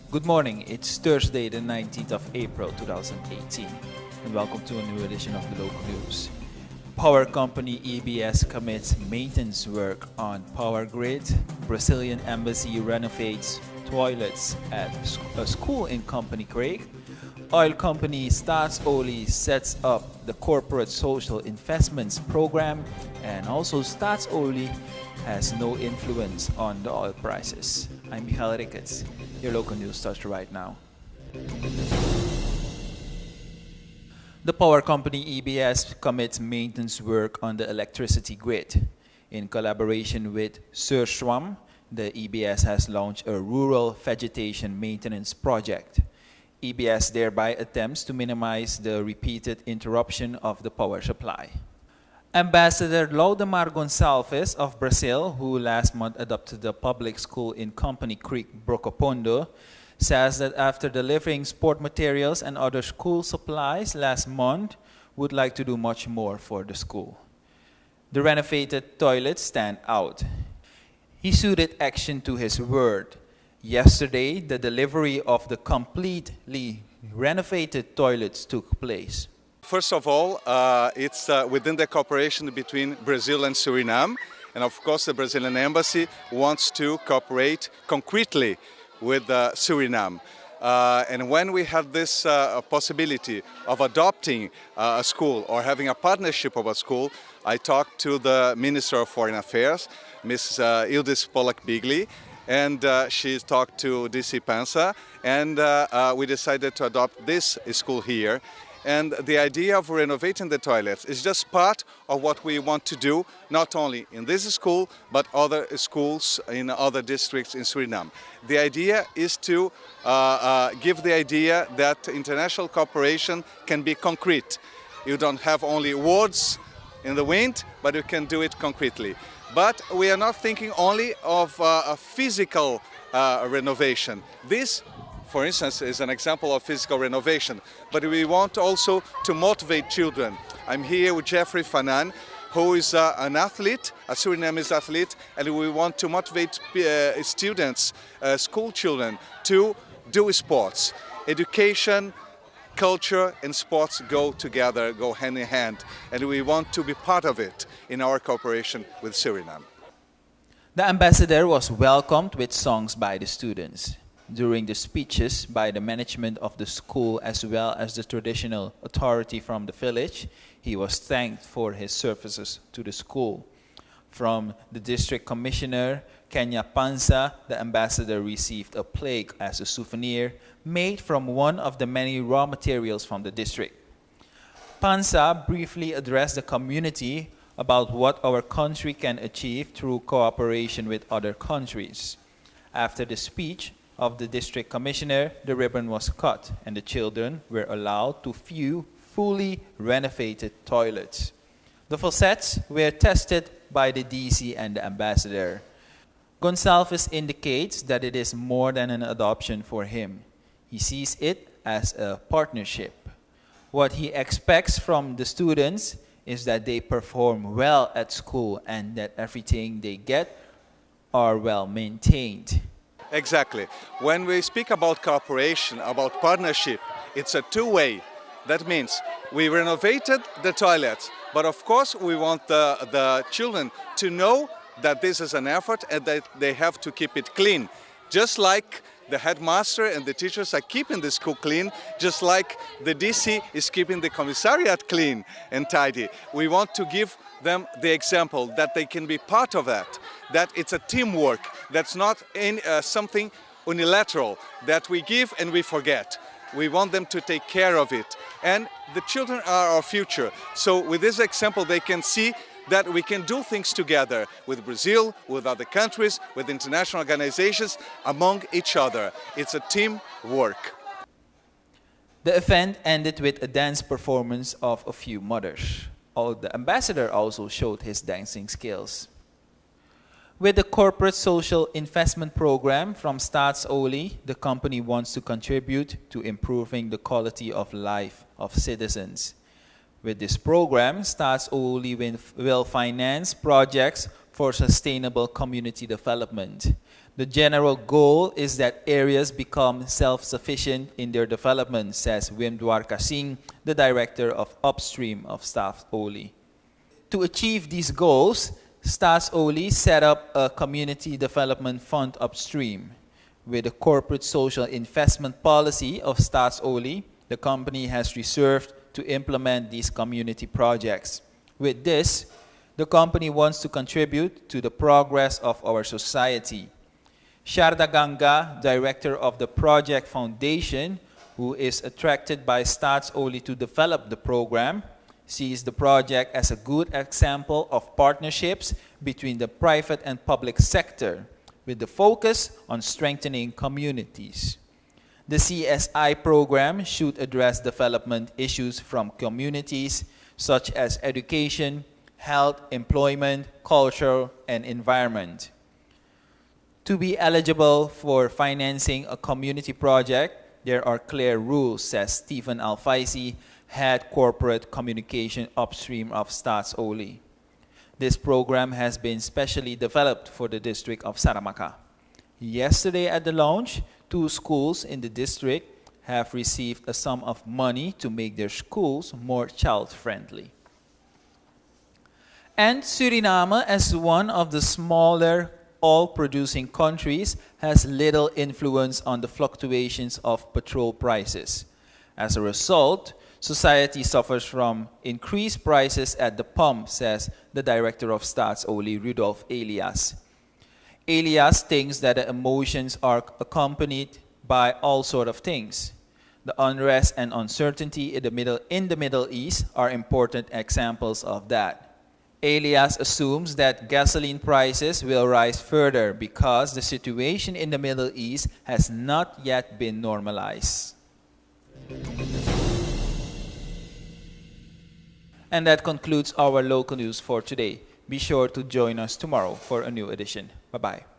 Good morning, it's Thursday the 19th of April 2018 and welcome to a new edition of the local news. Power company EBS commits maintenance work on power grid, Brazilian embassy renovates toilets at a school in Company Craig, oil company Staatsoli sets up the corporate social investments program, and also Staatsoli has no influence on the oil prices. I'm Michael Ricketts. Your local news starts right now. The power company EBS commits maintenance work on the electricity grid. In collaboration with Surschwam, the EBS has launched a rural vegetation maintenance project. EBS thereby attempts to minimize the repeated interruption of the power supply. Ambassador Laudemar Gonçalves of Brazil, who last month adopted the public school in Company Creek, Brokopondo, says that after delivering sport materials and other school supplies last month, would like to do much more for the school. The renovated toilets stand out. He suited action to his word. Yesterday, the delivery of the completely renovated toilets took place. First of all, it's within the cooperation between Brazil and Suriname. And of course, the Brazilian embassy wants to cooperate concretely with Suriname. And when we had this possibility of adopting a school or having a partnership of a school, I talked to the Minister of Foreign Affairs, Ms. Ildis Polak-Bigli, and she talked to DC Pansa, and we decided to adopt this school here. And the idea of renovating the toilets is just part of what we want to do, not only in this school, but other schools in other districts in Suriname. The idea is to give the idea that international cooperation can be concrete. You don't have only words in the wind, but you can do it concretely. But we are not thinking only of a physical renovation. This, for instance, is an example of physical renovation, but we want also to motivate children. I'm here with Jeffrey Fanan, who is an athlete, a Surinamese athlete, and we want to motivate students, school children, to do sports. Education, culture, and sports go together, go hand in hand, and we want to be part of it in our cooperation with Suriname. The ambassador was welcomed with songs by the students. During the speeches by the management of the school as well as the traditional authority from the village, he was thanked for his services to the school. From the district commissioner, Kenya Pansa, the ambassador received a plaque as a souvenir made from one of the many raw materials from the district. Pansa briefly addressed the community about what our country can achieve through cooperation with other countries. After the speech of the district commissioner, the ribbon was cut and the children were allowed to view fully renovated toilets. The faucets were tested by the DC and the ambassador. Gonçalves indicates that it is more than an adoption for him. He sees it as a partnership. What he expects from the students is that they perform well at school and that everything they get are well maintained. Exactly. When we speak about cooperation, about partnership, it's a two-way. That means we renovated the toilets, but of course we want the children to know that this is an effort and that they have to keep it clean. Just like the headmaster and the teachers are keeping the school clean, just like the DC is keeping the commissariat clean and tidy. We want to give them the example that they can be part of that it's a teamwork, that's not something unilateral, that we give and we forget. We want them to take care of it. And the children are our future. So with this example, they can see that we can do things together with Brazil, with other countries, with international organizations, among each other. It's a team work. The event ended with a dance performance of a few mothers. The ambassador also showed his dancing skills. With the corporate social investment program from Staatsoli, the company wants to contribute to improving the quality of life of citizens. With this program, Staatsoli will finance projects for sustainable community development. The general goal is that areas become self-sufficient in their development, says Wim Dwarka Singh, the director of Upstream of Staatsoli. To achieve these goals, Staatsoli set up a community development fund upstream. With the corporate social investment policy of Staatsoli, the company has reserved to implement these community projects. With this, the company wants to contribute to the progress of our society. Sharda Ganga, director of the Project Foundation, who is attracted by Staatsoli to develop the program, sees the project as a good example of partnerships between the private and public sector, with the focus on strengthening communities. The CSI program should address development issues from communities such as education, health, employment, culture, and environment. To be eligible for financing a community project, there are clear rules, says Stephen Alfaisi, head corporate communication upstream of Staatsoli. This program has been specially developed for the district of Saramacca. Yesterday at the launch, 2 schools in the district have received a sum of money to make their schools more child-friendly. And Suriname, as one of the smaller oil-producing countries, has little influence on the fluctuations of petrol prices. As a result, society suffers from increased prices at the pump, says the director of Staatsoli, Rudolf Elias. Elias thinks that the emotions are accompanied by all sorts of things. The unrest and uncertainty in the Middle East are important examples of that. Elias assumes that gasoline prices will rise further because the situation in the Middle East has not yet been normalized. And that concludes our local news for today. Be sure to join us tomorrow for a new edition. Bye-bye.